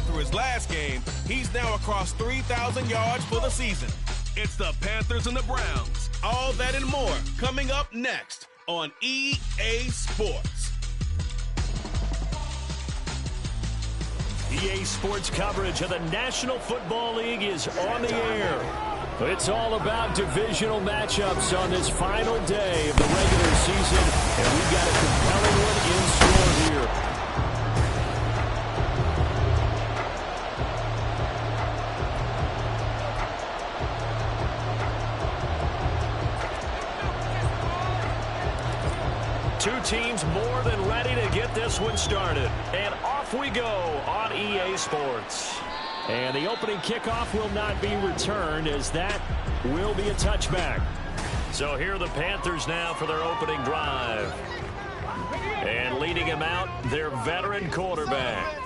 after his last game, he's now across 3,000 yards for the season. It's the Panthers and the Browns. All that and more coming up next on EA Sports. EA Sports coverage of the National Football League is on the air. It's all about divisional matchups on this final day of the regular season, and we've got a compelling one in store here. Two teams more than ready to get this one started. And off we go on EA Sports. And the opening kickoff will not be returned, as that will be a touchback. So here are the Panthers now for their opening drive. And leading him out, their veteran quarterback.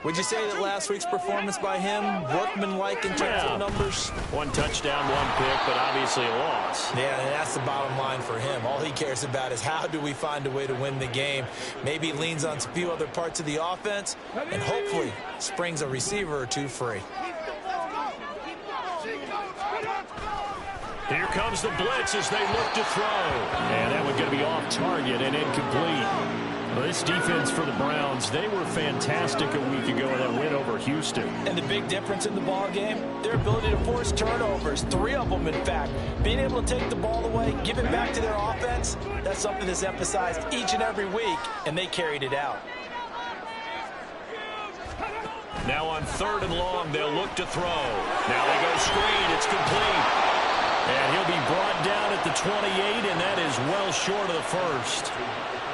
Would you say that last week's performance by him, workmanlike in terms of numbers? One touchdown, one pick, but obviously a loss. Yeah, and that's the bottom line for him. All he cares about is how do we find a way to win the game. Maybe leans on a few other parts of the offense, and hopefully springs a receiver or two free. Here comes the blitz as they look to throw. And that one's going to be off target and incomplete. Well, this defense for the Browns, they were fantastic a week ago in that win over Houston. And the big difference in the ball game, their ability to force turnovers, 3 of them in fact. Being able to take the ball away, give it back to their offense, that's something that's emphasized each and every week, and they carried it out. Now on 3rd and long, they'll look to throw. Now they go screen, it's complete. And he'll be brought down at the 28, and that is well short of the first.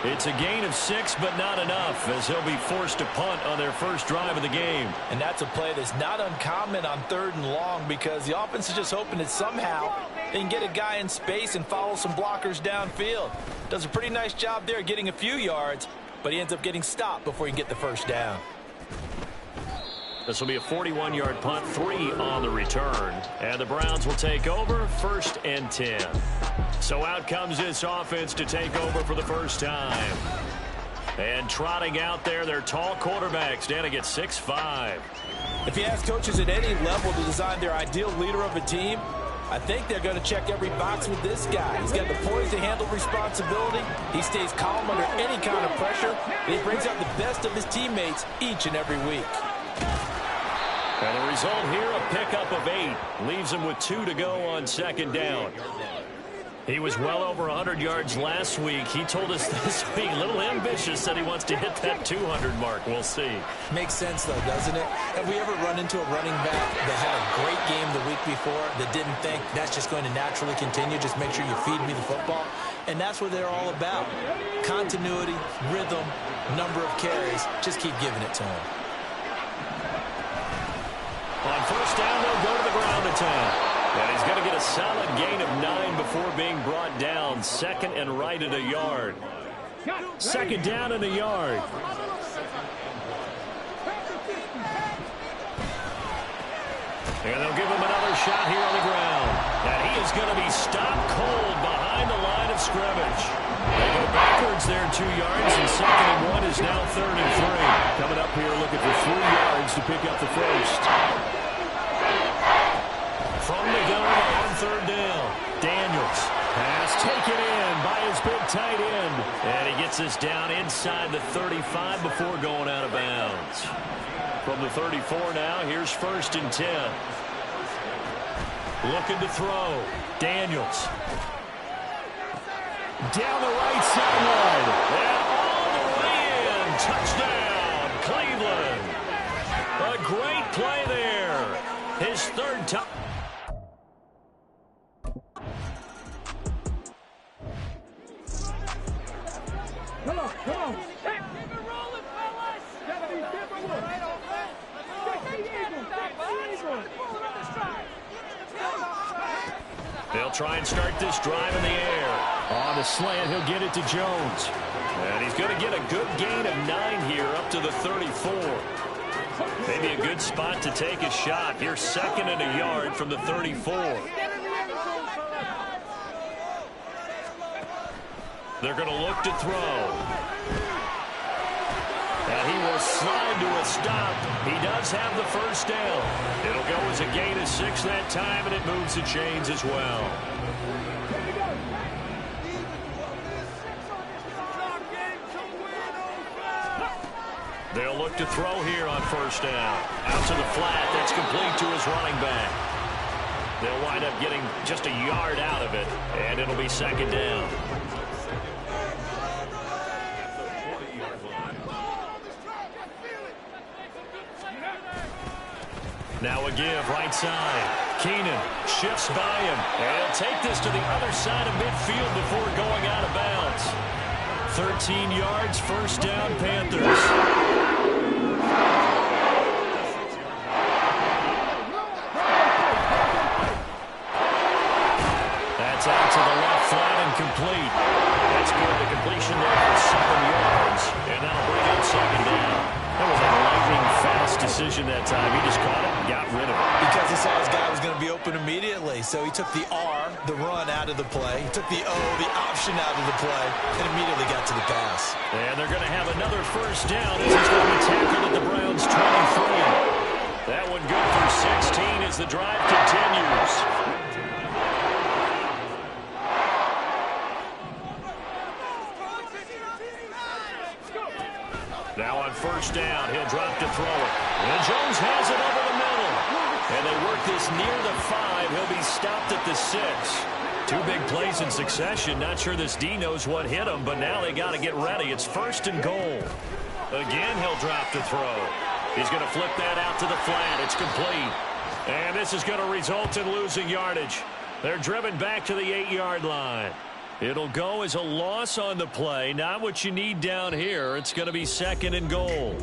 It's a gain of 6, but not enough, as he'll be forced to punt on their first drive of the game. And that's a play that's not uncommon on 3rd and long, because the offense is just hoping that somehow they can get a guy in space and follow some blockers downfield. Does a pretty nice job there getting a few yards, but he ends up getting stopped before he can get the first down. This will be a 41-yard punt, 3 on the return. And the Browns will take over, 1st and 10. So out comes this offense to take over for the first time. And trotting out there, their tall quarterback standing at 6'5". If you ask coaches at any level to design their ideal leader of a team, I think they're going to check every box with this guy. He's got the poise to handle responsibility. He stays calm under any kind of pressure. And he brings out the best of his teammates each and every week. And the result here, a pickup of 8. Leaves him with 2 to go on 2nd down. He was well over 100 yards last week. He told us this week, a little ambitious, said he wants to hit that 200 mark. We'll see. Makes sense, though, doesn't it? Have we ever run into a running back that had a great game the week before that didn't think that's just going to naturally continue? Just make sure you feed me the football. And that's what they're all about. Continuity, rhythm, number of carries. Just keep giving it to him. On 1st down, they'll go to the ground attack. And he's going to get a solid gain of 9 before being brought down. 2nd and right at a yard. 2nd down and a yard. And they'll give him another shot here on the ground. And he is going to be stopped cold behind the line of scrimmage. They go backwards there 2 yards, and 2nd and 1 is now 3rd and 3. Coming up here looking for 3 yards to pick up the first. From the gun on 3rd down, Daniels. Pass taken in by his big tight end. And he gets us down inside the 35 before going out of bounds. From the 34 now, here's 1st and 10. Looking to throw. Daniels. Down the right sideline. And all the way in. Touchdown, Cleveland. A great play there. His 3rd time. Come on. Keep it rolling, fellas. They'll try and start this drive in the air. On the slant, he'll get it to Jones. And he's going to get a good gain of 9 here up to the 34. Maybe a good spot to take a shot. Here's 2nd and a yard from the 34. They're going to look to throw. And he will will slide to a stop. He does have the first down. It'll go as a gain of 6 that time, and it moves the chains as well. They'll look to throw here on first down. Out to the flat. That's complete to his running back. They'll wind up getting just a yard out of it, and it'll be second down. Now a give right side. Keenan shifts by him, and he'll take this to the other side of midfield before going out of bounds. 13 yards, first down, Panthers. That's out to the left, flat and complete. That's good. The completion there for 7 yards, and that'll bring up second down. That was a lightning fast decision that time. He just caught it and got rid of it. Because he saw his guy was going to be open immediately. So he took the R, the run, out of the play. He took the O, the option, out of the play, and immediately got to the pass. And they're going to have another first down as he's going to be tackled at the Browns' 23. That one good for 16 as the drive continues. Now on first down, he'll drop to throw it. And Jones has it over the middle. And they work this near the 5. He'll be stopped at the 6. 2 big plays in succession. Not sure this D knows what hit him, but now they got to get ready. It's first and goal. Again, he'll drop to throw. He's going to flip that out to the flat. It's complete. And this is going to result in losing yardage. They're driven back to the 8-yard line. It'll go as a loss on the play. Not what you need down here. It's going to be second and goal.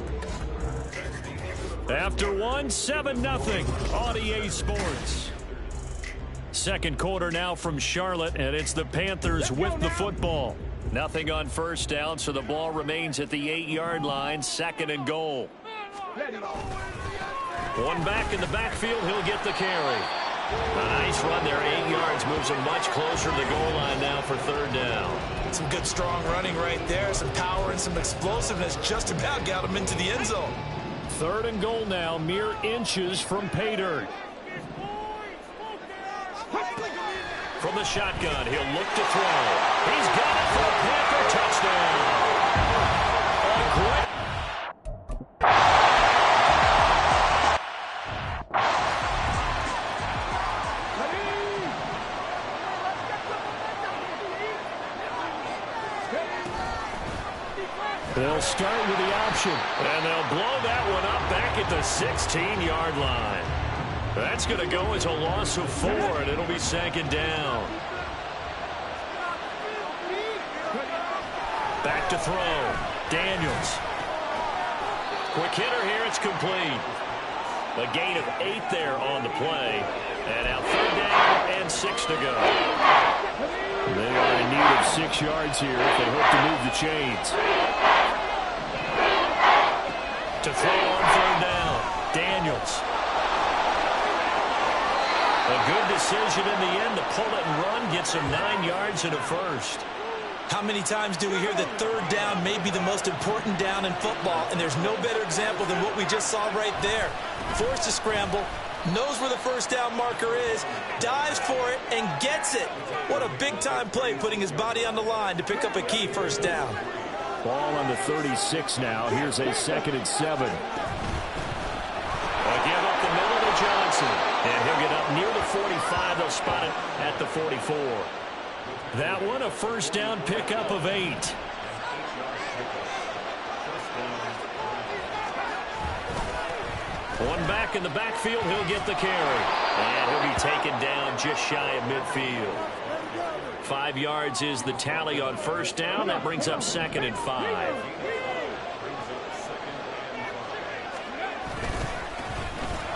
After 1, 7-0 on EA Sports. Second quarter now from Charlotte, and it's the Panthers with the football. Nothing on first down, so the ball remains at the 8-yard line. Second and goal. One back in the backfield. He'll get the carry. A nice run there, 8 yards, moves him much closer to the goal line now for third down. Some good, strong running right there, some power and some explosiveness. Just about got him into the end zone. Third and goal now, mere inches from pay dirt. From the shotgun, he'll look to throw. He's got it for a Panther touchdown. A great... They'll start with the option, and they'll blow that one up back at the 16-yard line. That's going to go as a loss of 4, and it'll be second down. Back to throw. Daniels. Quick hitter here. It's complete. A gain of 8 there on the play. And now third down and 6 to go. They are in need of 6 yards here if they hope to move the chains. To throw on third down. Daniels. A good decision in the end to pull it and run. Gets him 9 yards and a first. How many times do we hear that third down may be the most important down in football, and there's no better example than what we just saw right there. Forced to scramble, knows where the first down marker is, dives for it, and gets it. What a big-time play, putting his body on the line to pick up a key first down. Ball on the 36 now. Here's a 2nd and 7. Again up the middle to Johnson. And he'll get up near the 45. They'll spot it at the 44. That one, a first down pickup of 8. One back in the backfield. He'll get the carry. And he'll be taken down just shy of midfield. 5 yards is the tally on first down. That brings up 2nd and 5.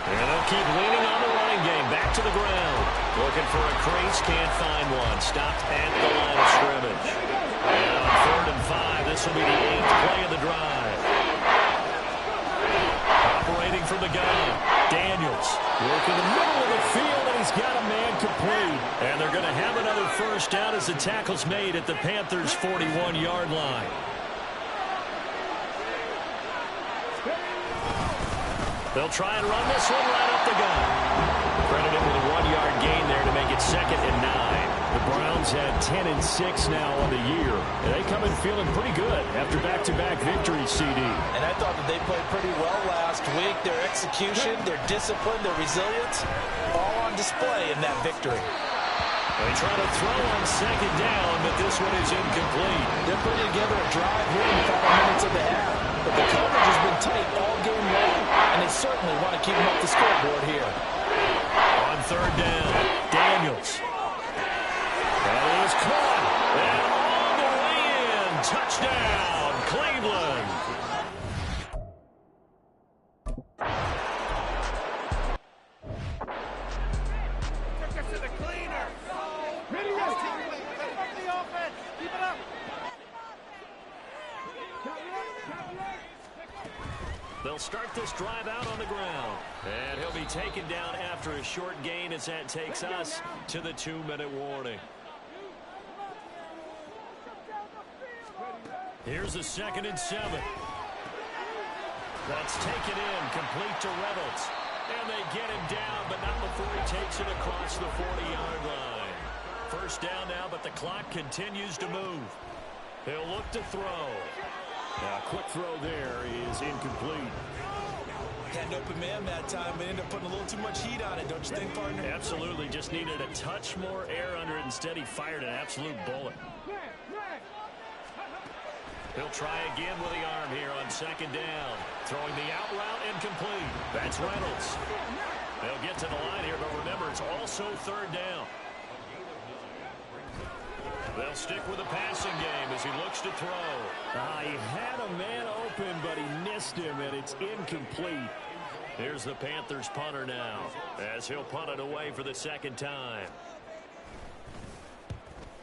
And they'll keep leaning on the running game. Back to the ground. Looking for a crease. Can't find one. Stopped at the line of scrimmage. And on 3rd and 5, this will be the 8th play of the drive. Operating from the gun. Daniels. Work in the middle of the field, and he's got a man complete. And they're going to have another first down as the tackle's made at the Panthers' 41-yard line. They'll try and run this one right up the gut. Credited with a 1-yard gain there to make it 2nd and 9. The Browns had 10 and 6 now on the year. And they come in feeling pretty good after back-to-back victories, CD. And I thought that they played pretty well last week. Their execution, their discipline, their resilience, all on display in that victory. They try to throw on 2nd down, but this one is incomplete. They're putting together a drive here in the 5 minutes of the half. But the coverage has been tight all game long, and they certainly want to keep them up the scoreboard here. On 3rd down, Daniels. That is caught. And all the way in. Touchdown, Cleveland. They'll start this drive out on the ground. And he'll be taken down after a short gain as that takes us to the 2-minute warning. Here's a 2nd and 7. That's taken in, complete to Reynolds. And they get him down, but not before he takes it across the 40-yard line. 1st down now, but the clock continues to move. He'll look to throw. Now, a quick throw there is incomplete. Had an open man that time, but ended up putting a little too much heat on it, don't you think, partner? Absolutely. Just needed a touch more air under it. Instead, he fired an absolute bullet. He'll try again with the arm here on 2nd down. Throwing the out route incomplete. That's Reynolds. They'll get to the line here, but remember, it's also 3rd down. They'll stick with the passing game as he looks to throw. He had a man open, but he missed him, and it's incomplete. Here's the Panthers punter now, as he'll punt it away for the 2nd time.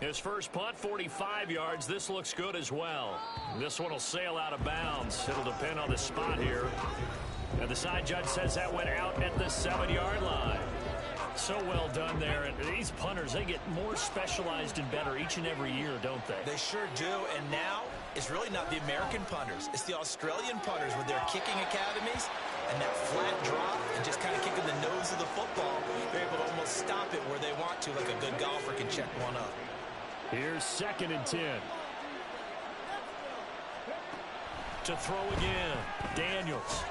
His first punt, 45 yards. This looks good as well. This one will sail out of bounds. It'll depend on the spot here. And the side judge says that went out at the 7-yard line. So well done there. And these punters, they get more specialized and better each and every year, don't they? They sure do. And now it's really not the American punters. It's the Australian punters with their kicking academies and that flat drop and just kind of kicking the nose of the football. They're able to almost stop it where they want to, like a good golfer can check one up. Here's 2nd and 10. To throw again, Daniels.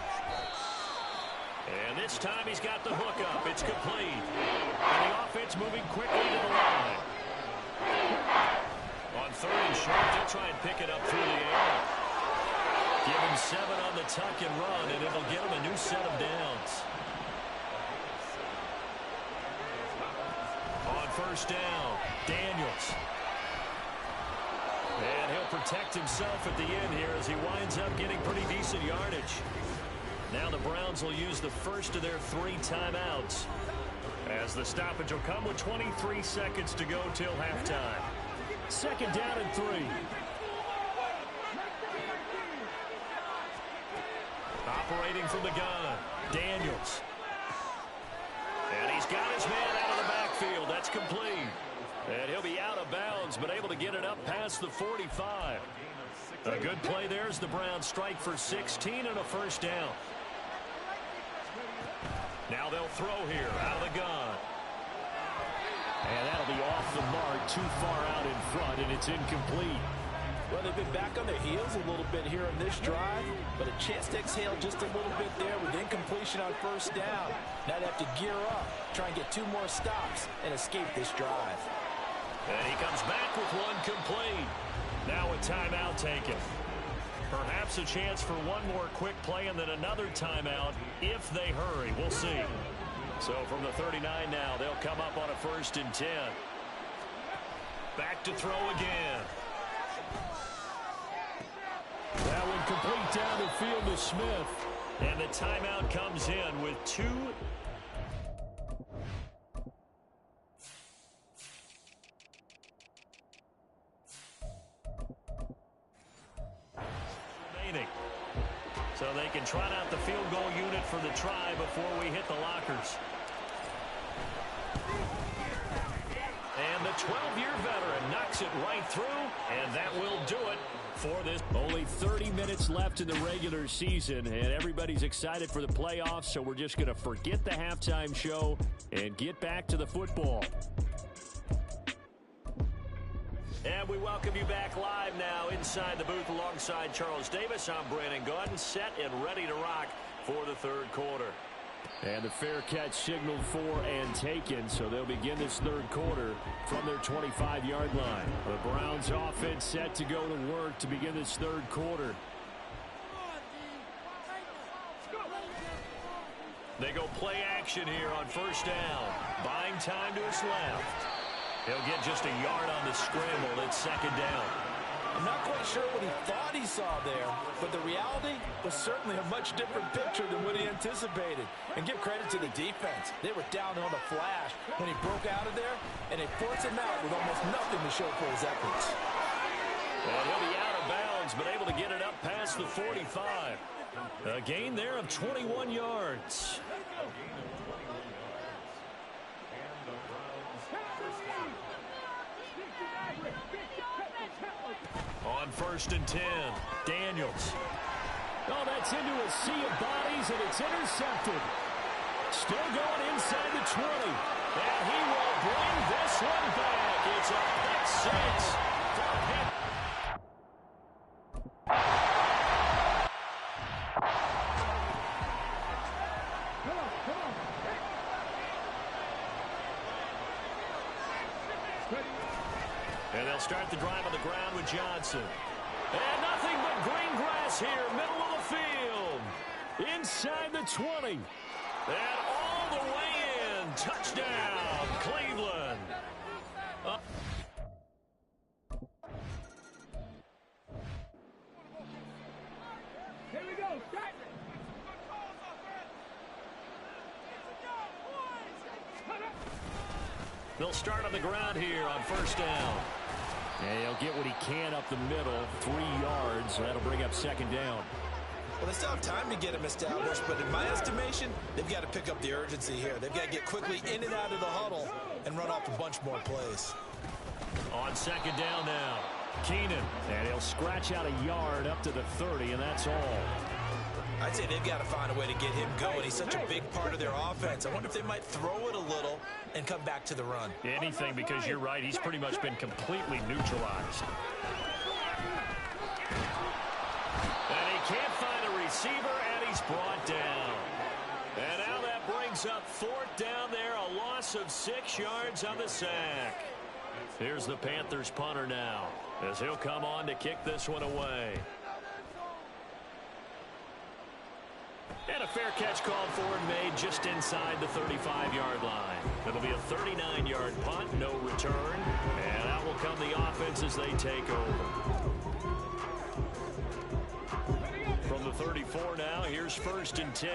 And this time he's got the hook up. It's complete. And the offense moving quickly to the line. On 3rd and short, they'll try and pick it up through the air. Give him 7 on the tuck and run, and it'll get him a new set of downs. On 1st down, Daniels. And he'll protect himself at the end here as he winds up getting pretty decent yardage. Now the Browns will use the first of their 3 timeouts, as the stoppage will come with 23 seconds to go till halftime. 2nd down and 3. Operating from the gun, Daniels. And he's got his man out of the backfield. That's complete. And he'll be out of bounds, but able to get it up past the 45. A good play there as the Browns strike for 16 and a 1st down. Now they'll throw here out of the gun. And that'll be off the mark, too far out in front, and it's incomplete. Well, they've been back on their heels a little bit here on this drive, but a chance to exhale just a little bit there with incompletion on 1st down. Now they have to gear up, try and get 2 more stops, and escape this drive. And he comes back with 1 complete. Now a timeout taken. Perhaps a chance for 1 more quick play and then another timeout if they hurry. We'll see. So from the 39 now, they'll come up on a 1st and 10. Back to throw again. That one complete down the field to Smith. And the timeout comes in with 2 remaining. So they can trot out the field goal unit for the try before we hit the lockers. And the 12-year veteran knocks it right through, and that will do it for this. Only 30 minutes left in the regular season, and everybody's excited for the playoffs, so we're just going to forget the halftime show and get back to the football. And we welcome you back live now inside the booth alongside Charles Davis. I'm Brandon Gaudin, set and ready to rock for the third quarter. And the fair catch signaled for and taken, so they'll begin this third quarter from their 25-yard line. The Browns offense set to go to work to begin this third quarter. They go play action here on first down. Buying time to his left. He'll get just a yard on the scramble. It's second down. I'm not quite sure what he thought he saw there, but the reality was certainly a much different picture than what he anticipated. And give credit to the defense. They were down on the flash when he broke out of there, and they forced him out with almost nothing to show for his efforts. And he'll be out of bounds, but able to get it up past the 45. A gain there of 21 yards. On first and 10, Daniels. Oh, that's into a sea of bodies, and it's intercepted. Still going inside the 20. And he will bring this one back. It's a pick six for him. And they'll start the drive on the ground with Johnson. And nothing but green grass here, middle of the field. Inside the 20. And all the way in. Touchdown, Cleveland. Here we go. Start. They'll start on the ground here on first down. And he'll get what he can up the middle, 3 yards. That'll bring up second down. Well, they still have time to get him established, but in my estimation, they've got to pick up the urgency here. They've got to get quickly in and out of the huddle and run off a bunch more plays. On second down now, Keenan. And he'll scratch out a yard up to the 30, and that's all. I'd say they've got to find a way to get him going. He's such a big part of their offense. I wonder if they might throw it a little and come back to the run. Anything, because you're right. He's pretty much been completely neutralized. And he can't find a receiver, and he's brought down. And now that brings up fourth down there, a loss of 6 yards on the sack. Here's the Panthers punter now, as he'll come on to kick this one away. And a fair catch called for and made just inside the 35-yard line. It'll be a 39-yard punt, no return. And out will come the offense as they take over. From the 34 now, here's first and 10.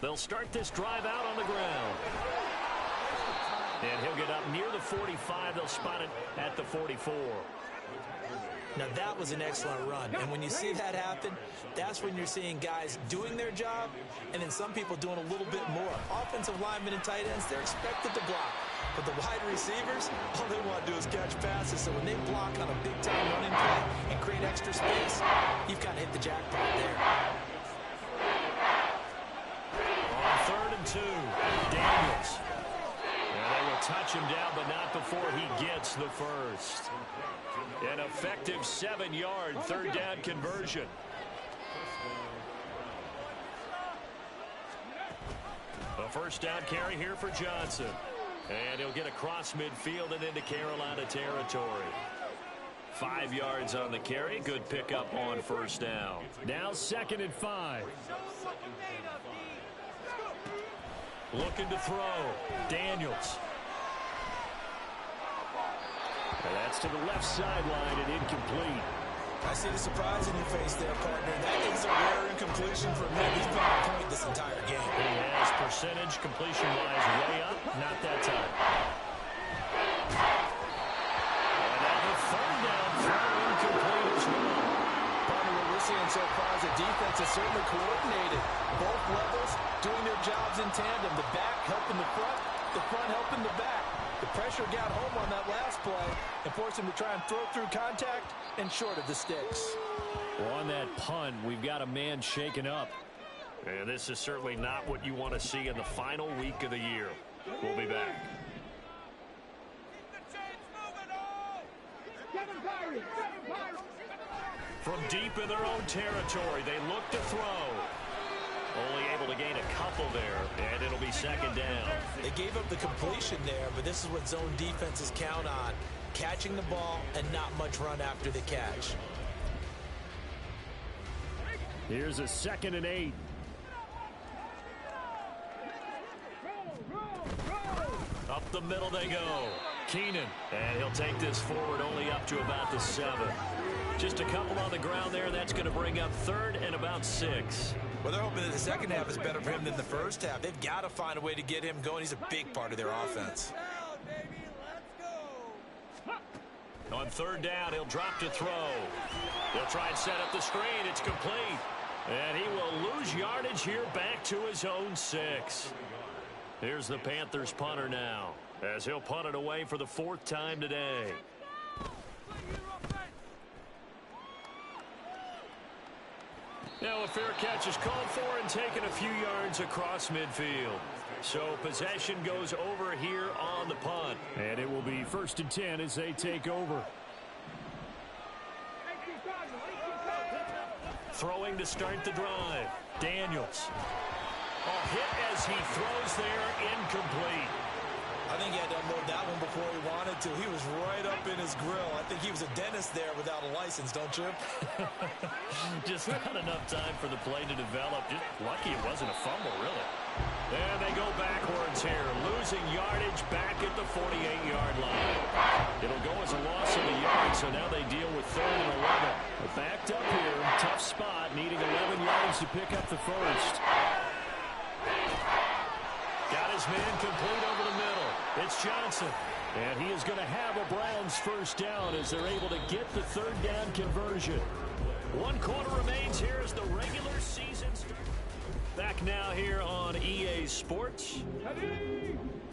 They'll start this drive out on the ground. And he'll get up near the 45. They'll spot it at the 44. Now, that was an excellent run. And when you see that happen, that's when you're seeing guys doing their job and then some people doing a little bit more. Offensive linemen and tight ends, they're expected to block. But the wide receivers, all they want to do is catch passes. So when they block on a big-time running play and create extra space, you've kind of hit the jackpot there. On 3rd and 2, Daniels. And they will touch him down, but not before he gets the first. An effective 7-yard 3rd down conversion. A first down carry here for Johnson. And he'll get across midfield and into Carolina territory. 5 yards on the carry. Good pickup on 1st down. Now 2nd and 5. Looking to throw. Daniels. And that's to the left sideline and incomplete. I see the surprise in your face there, partner. That is a rare incompletion for him. He's been on point this entire game. He has percentage completion-wise way up. Not that time. And now the 3rd down throw incomplete as well. Partner, what we're seeing so far is the defense is certainly coordinated. Both levels doing their jobs in tandem. The back helping the front helping the back. The pressure got home on that last play and forced him to try and throw through contact and short of the sticks. Well, on that punt, we've got a man shaken up. And this is certainly not what you want to see in the final week of the year. We'll be back. From deep in their own territory, they look to throw. Only able to gain a couple there, and it'll be 2nd down. They gave up the completion there, but this is what zone defenses count on. Catching the ball and not much run after the catch. Here's a 2nd and 8. Up the middle they go. Keenan, and he'll take this forward only up to about the 7. Just a couple on the ground there, and that's going to bring up 3rd and about 6. Well, they're hoping that the second half is better for him than the first half. They've got to find a way to get him going. He's a big part of their offense. On 3rd down, he'll drop to throw. He'll try and set up the screen. It's complete. And he will lose yardage here back to his own 6. Here's the Panthers punter now, as he'll punt it away for the 4th time today. Now a fair catch is called for and taken a few yards across midfield. So possession goes over here on the punt. And it will be 1st and 10 as they take over. Throwing to start the drive. Daniels. A hit as he throws there, incomplete. I think he had to unload that one before he wanted to. He was right up in his grill. I think he was a dentist there without a license, don't you? Just not enough time for the play to develop. Just lucky it wasn't a fumble, really. And they go backwards here, losing yardage back at the 48-yard line. It'll go as a loss of a yard, so now they deal with 3rd and 11. But backed up here, tough spot, needing 11 yards to pick up the first. Got his man complete over the middle. It's Johnson. And he is going to have a Browns 1st down as they're able to get the 3rd down conversion. 1 quarter remains here as the regular season starts. Back now here on EA Sports.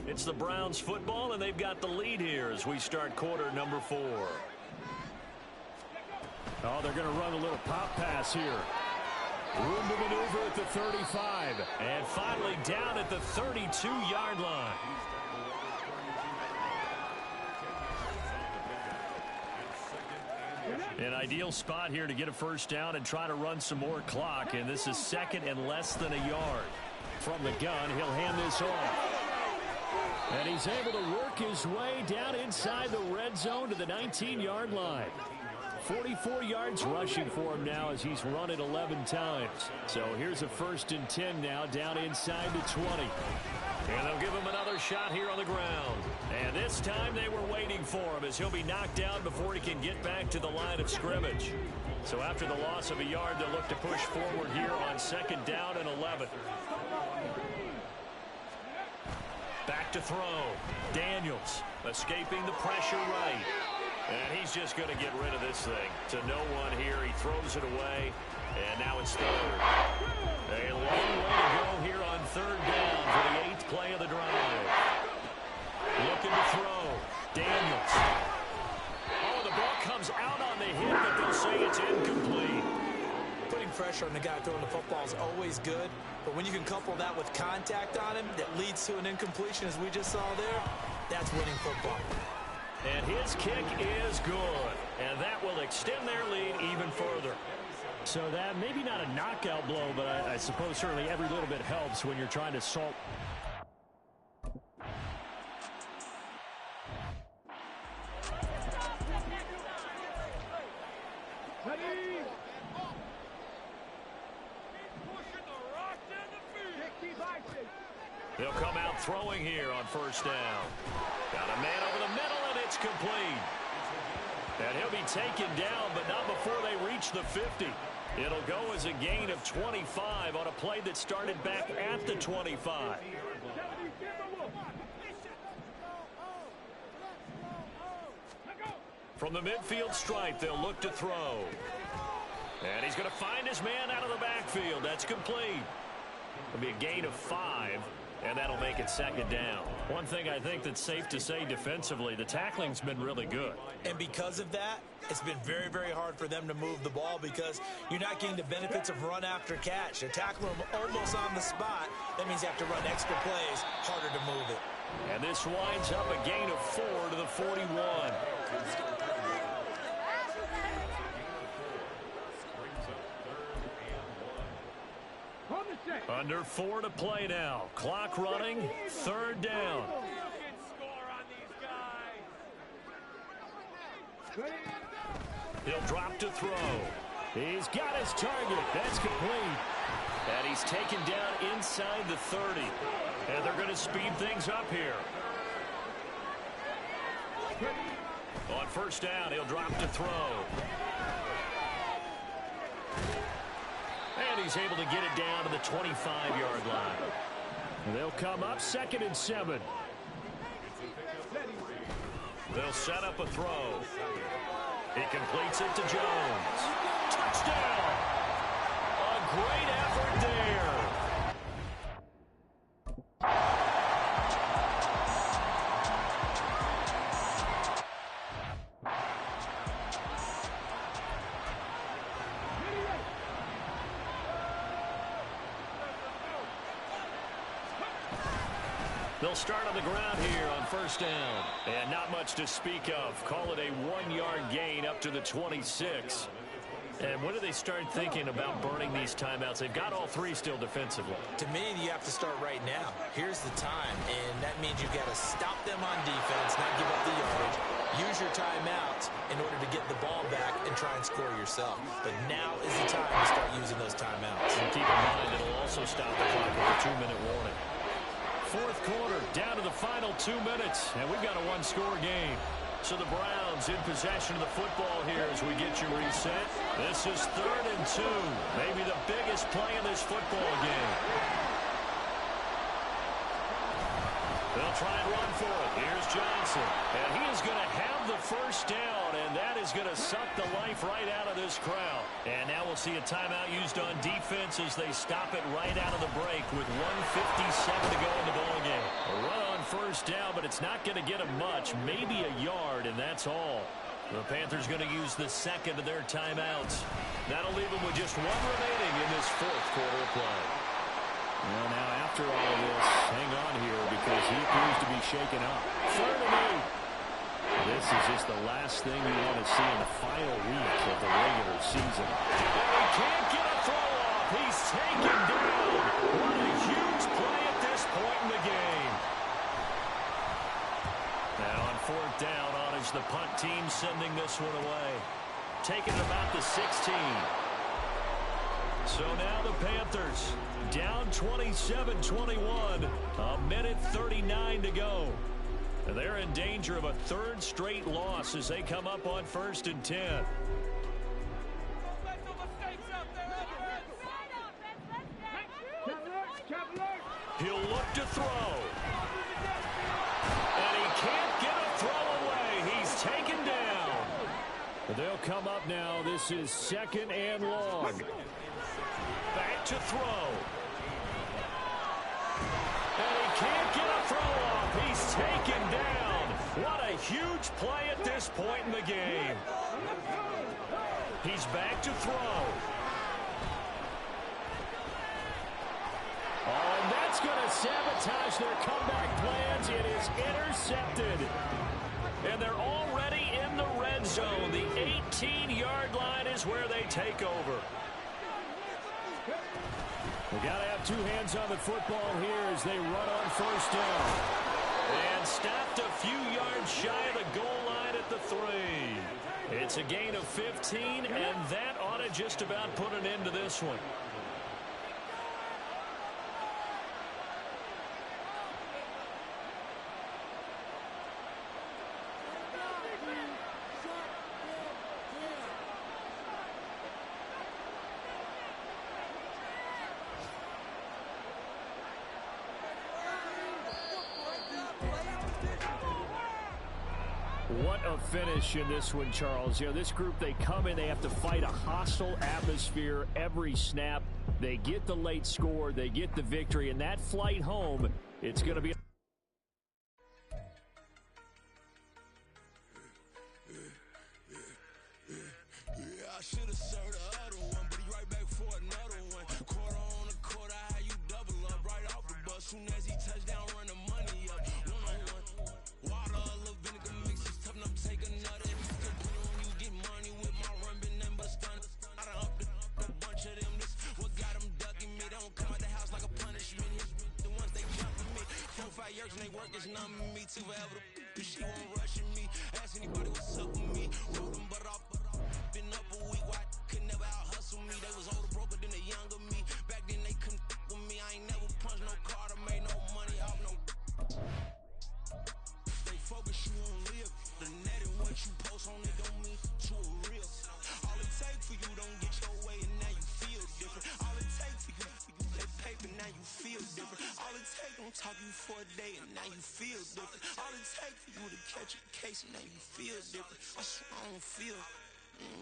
It's the Browns football, and they've got the lead here as we start quarter number 4. Oh, they're going to run a little pop pass here. Room to maneuver at the 35. And finally down at the 32-yard line. An ideal spot here to get a 1st down and try to run some more clock. And this is 2nd and less than a yard. From the gun, he'll hand this off. And he's able to work his way down inside the red zone to the 19-yard line. 44 yards rushing for him now as he's run it 11 times. So here's a 1st and 10 now down inside the 20. And they'll give him another shot here on the ground. And this time they were waiting for him as he'll be knocked down before he can get back to the line of scrimmage. So after the loss of a yard, they'll look to push forward here on 2nd down and 11. Back to throw. Daniels escaping the pressure right. And he's just going to get rid of this thing. To no one here. He throws it away. And now it's third. A long way to go here on third down for the 8th play of the drive. Looking to throw. Daniels. Oh, the ball comes out on the hit, but they'll say it's incomplete. Putting pressure on the guy throwing the football is always good, but when you can couple that with contact on him that leads to an incompletion, as we just saw there, that's winning football. And his kick is good, and that will extend their lead even further. So that maybe not a knockout blow, but I suppose certainly every little bit helps when you're trying to salt. He'll come out throwing here on first down. Got a man over the middle, and it's complete. And he'll be taken down, but not before they reach the 50. It'll go as a gain of 25 on a play that started back at the 25. From the midfield stripe, they'll look to throw. And he's going to find his man out of the backfield. That's complete. It'll be a gain of 5. And that'll make it second down. One thing I think that's safe to say defensively, the tackling's been really good. And because of that, it's been very, very hard for them to move the ball because you're not getting the benefits of run after catch. They're tackling them almost on the spot. That means you have to run extra plays, harder to move it. And this winds up a gain of 4 to the 41. Under 4 to play now. Clock running. Third down. He'll drop to throw. He's got his target. That's complete. And he's taken down inside the 30. And they're going to speed things up here. On first down, he'll drop to throw. And he's able to get it down to the 25-yard line. They'll come up 2nd and 7. They'll set up a throw. He completes it to Jones. Touchdown! A great effort there. They'll start on the ground here on first down. And not much to speak of. Call it a 1-yard gain up to the 26. And when do they start thinking about burning these timeouts? They've got all 3 still defensively. To me, you have to start right now. Here's the time, and that means you've got to stop them on defense, not give up the yardage. Use your timeouts in order to get the ball back and try and score yourself. But now is the time to start using those timeouts. And keep in mind, it'll also stop the clock with a 2-minute warning. Fourth quarter, down to the final 2 minutes, and we've got a 1-score game. So the Browns in possession of the football here as we get you reset. This is 3rd and 2, maybe the biggest play in this football game. They'll try and run for it. Here's Johnson, and he is going to have the first down, and that is going to suck the life right out of this crowd. And now we'll see a timeout used on defense as they stop it right out of the break with 1:57 to go in the ballgame. A run on first down, but it's not going to get them much, maybe a yard, and that's all. The Panthers going to use the second of their timeouts. That'll leave them with just 1 remaining in this 4th quarter of play. Well, now after all of this, hang on here because he appears to be shaken up. 3rd and 8. This is just the last thing you want to see in the final week of the regular season. And he can't get a throw off. He's taken down. What a huge play at this point in the game. Now on 4th down on is the punt team sending this one away. Taking it about the 16. So now the Panthers down 27-21. 1:39 to go. And they're in danger of a 3rd straight loss as they come up on 1st and 10. He'll look to throw. And he can't get a throw away. He's taken down. They'll come up now. This is 2nd and long. Back to throw. And he can't get a throw off. He's taken down. What a huge play at this point in the game. He's back to throw. Oh, and that's going to sabotage their comeback plans. It is intercepted. And they're already in the red zone. The 18-yard line is where they take over. We've got to have two hands on the football here as they run on 1st down. And stopped a few yards shy of the goal line at the 3. It's a gain of 15, and that ought to just about put an end to this one. What a finish in this one, Charles. You know, this group, they come in, they have to fight a hostile atmosphere every snap. They get the late score, they get the victory, and that flight home, it's going to be... I should have served the other one, but he right back for another one. Quarter on a quarter, how you double up right off the bus. Soon as he touch down, run the money up. One-on-one. Water, a little vinegar mix is tough enough to take another. If you still put it when you get money with my run, been nothing but stun. I done upped a bunch of them. This what got them ducking me. They don't come out the house like a punishment. The ones they jumping me. 4 or 5 years and they work is numbing me too forever. She won't rushing me. Ask anybody what's up with me. Roll them butt off. Been up a week, why could never out hustle me? They was older, broker than the younger me. Back then they couldn't with me. I ain't never punched no card or made no money off no. They focus, you on live. The net and what you post on it don't mean to a real. All it take for you don't get your way and now you feel different. All it take for you that paper, now you feel different. All it take don't talk you for a day and now you feel different. All it take for you to catch a case and now you feel different. I swear I don't feel.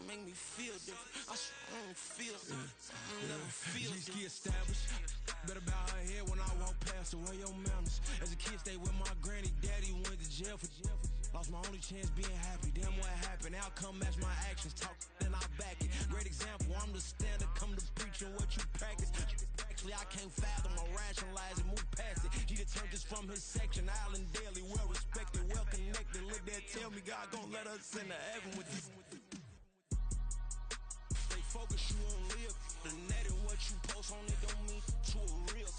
Make me feel different. I swear I don't feel. Never feel different. Established. Better bow her head when I walk past the way your manners. As a kid, stayed with my granny, daddy went to jail for jail. Lost my only chance being happy. Damn what happened. Outcome match my actions. Talk then I back it. Great example. I'm the standard. Come to preaching what you practice. Actually, I can't fathom or rationalize it. Move past it. He turned this from his section. Island Daily, well respected, well connected. Look there, tell me God gon' let us into heaven with this. Focus, you on live. The net and what you post on it don't mean to a real.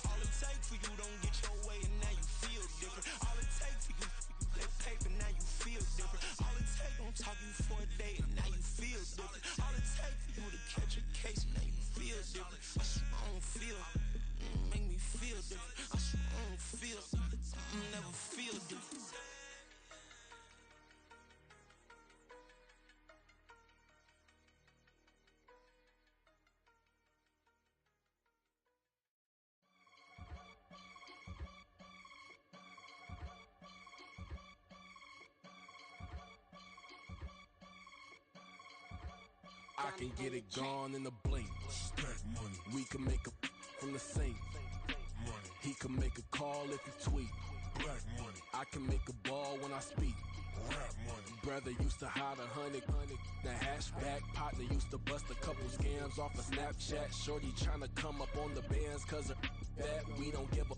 All it take for you don't get your way and now you feel different. All it take for you that paper, now you feel different. All it take don't talk you for a day and now you feel different. All it take for you to catch a case and now you feel different. I swear I don't feel. Make me feel different. I swear I don't feel. Never feel different. I can get it gone in a blink. Stack money. We can make a from the sink. Money. He can make a call if he tweet. Black money. I can make a ball when I speak. Rap money. Brother used to hide 100. The hashback partner used to bust a couple scams off of Snapchat. Shorty tryna come up on the bands cause of that. We don't give a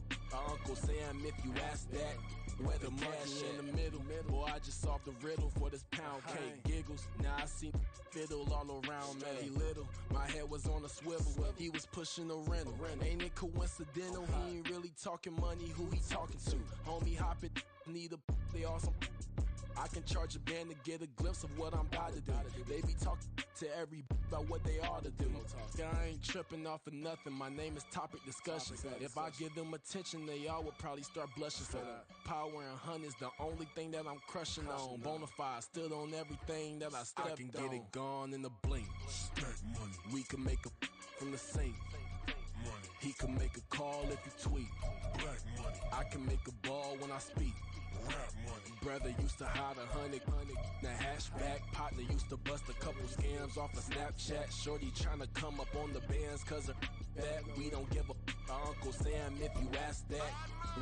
Uncle Sam if you ask that. Where the money in the middle. Boy, I just solved the riddle for this pound cake. Giggles, now I see fiddle all around me. He little, my head was on a swivel. He was pushing a rental. Ain't it coincidental? He ain't really talking money, who he talking to? Homie hopping, need a they awesome. I can charge a band to get a glimpse of what I'm about to do. They be talking to every about what they ought to do. I ain't tripping off of nothing. My name is Topic Discussion. If I give them attention, they all would probably start blushing. So power and hunt is the only thing that I'm crushing on. Bonafide stood on everything that I stepped on. I can get it gone in a blink. Stack money. We can make a from the sink. money. He can make a call if you tweet. Black money. I can make a ball when I speak. Rap money. Brother used to hide 100. The hashback partner used to bust a couple scams off of Snapchat. Shorty tryna come up on the bands cause of that. We don't give a Uncle Sam if you ask that.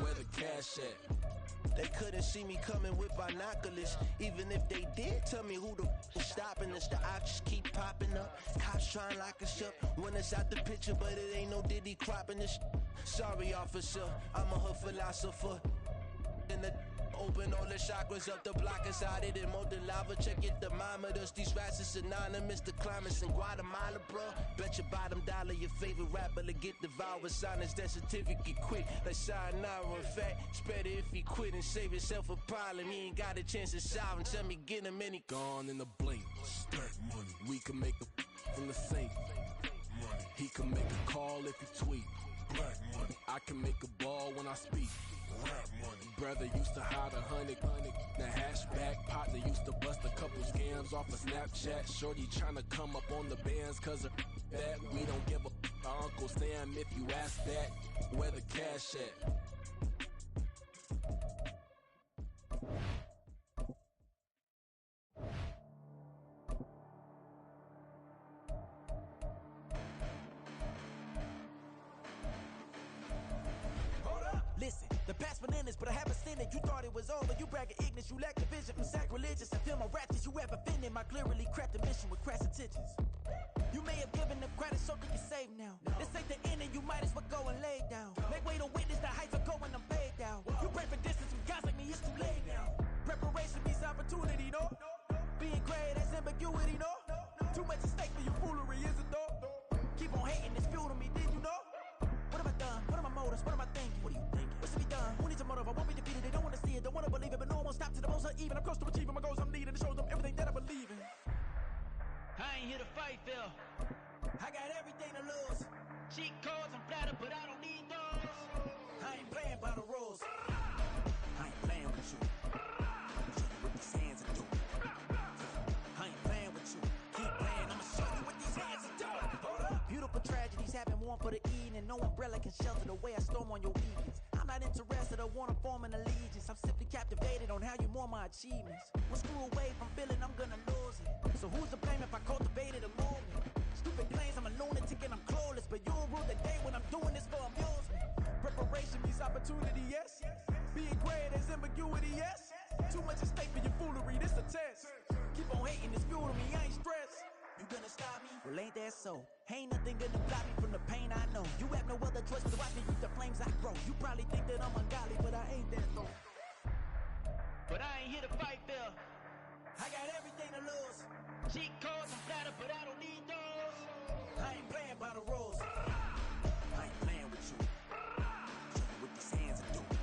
Where the cash at? They couldn't see me coming with binoculars. Even if they did, tell me who the was stopping us. The options keep popping up. Cops trying to lock us up. When it's out the picture, but it ain't no Diddy cropping this. Sorry, officer, I'm a hood philosopher. In the open all the chakras up the block inside it and molten lava. Check your thermometers. These rats is synonymous to climates in Guatemala, bro. Bet your bottom dollar your favorite rapper to get devoured. Sign his death certificate quick. Like sayonara. In fact, it's better if he quit and save himself a problem. He ain't got a chance to solve him. Tell me get him any. Gone in the blink. Stack money. We can make a from the sink. Money. He can make a call if you tweet. Black money. I can make a ball when I speak. Rap money. Brother used to hide 100. The hashback partner used to bust a couple scams off of Snapchat. Shorty tryna come up on the bands cause of that. We don't give a Uncle Sam if you ask that. Where the cash at? Listen, the past bananas, but I haven't seen it. You thought it was over, you bragging ignorance, you lack the vision. I'm sacrilegious, I feel my wrath as you ever offended. My clearly crafted mission with crass intentions. You may have given them credit so they can save now. This ain't the end and you might as well go and lay down. Make way to witness the heights are going, I'm paid down. You pray for distance with guys like me, it's too late now. Preparation means opportunity, no? Being great, that's ambiguity, no? Too much at stake for your foolery, is it though? Keep on hating, it's fuel to me, did you know? What have I done? What are my motives? What am I thinking? What are you thinking? What's to be done? Who needs a motive? I won't be defeated. They don't want to see it, don't want to believe it, but no one won't stop to the most even. I'm close to achieving my goals. I'm needing to show them everything that I believe in. I ain't here to fight, Phil. I got everything to lose. Cheat codes, I'm flattered, but I don't need those. I ain't playing by the rules. I ain't playing with you. Show you what these hands are doing. I ain't playing with you. Keep playing, I'ma show you what these hands are doing. Hold up. Beautiful tragedies happen, one for the evening. No umbrella can shelter the way I storm on your weekends. I'm not interested, I wanna form an allegiance. I'm simply captivated on how you more my achievements. One screw away from feeling I'm gonna lose it. So who's to blame if I cultivated a movement? Stupid claims I'm a lunatic and I'm clueless, but you'll rule the day when I'm doing this for amusement. Preparation means opportunity, yes. Being great as ambiguity, yes. Too much at stake for your foolery, this a test. Keep on hating, it's fuel to me, I ain't stressed. You gonna stop me? Well, ain't that so? Ain't nothing gonna block me from the pain I know. You have no other choice but to watch me reap the flames I grow. You probably think that I'm ungodly, but I ain't that though. But I ain't here to fight, Phil. I got everything to lose. Cheat codes, I'm flattered, but I don't need those. I ain't playing by the rules. I ain't playing with you. Show you what these hands are doing.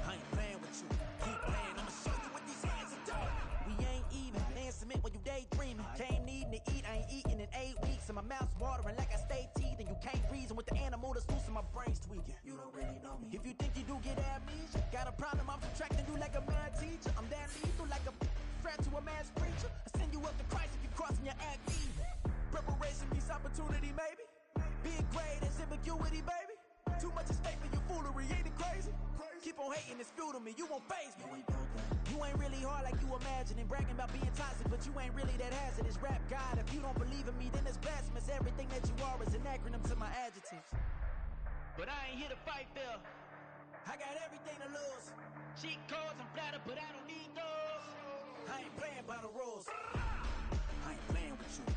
I ain't playing with you. Keep playing, I'ma show you what these hands are doing. We ain't even. They ain't submit when you daydreaming. Came needing to eat, I ain't eating in 8 weeks. And my mouth's watering like I stay teething. You can't reason with the animal that's loose and my brain's tweaking. You don't really know me. If you think you do get amnesia, got a problem, I'm subtracting you like a mad teacher. I'm that lethal like a threat to a mass preacher. I send you up to Christ if you crossing your act even. Preparation means opportunity, maybe. Being great is ambiguity, baby. Too much at stake for your foolery, ain't it crazy? Keep on hating, it's fuel to me, you won't faze me. You ain't really hard like you imagining. Bragging about being toxic, but you ain't really that hazardous. Rap God, if you don't believe in me, then it's blasphemous. Everything that you are is an acronym to my adjectives. But I ain't here to fight, Phil. I got everything to lose. Cheat codes, I'm flattered, but I don't need those. I ain't playing by the rules. I ain't playing with you.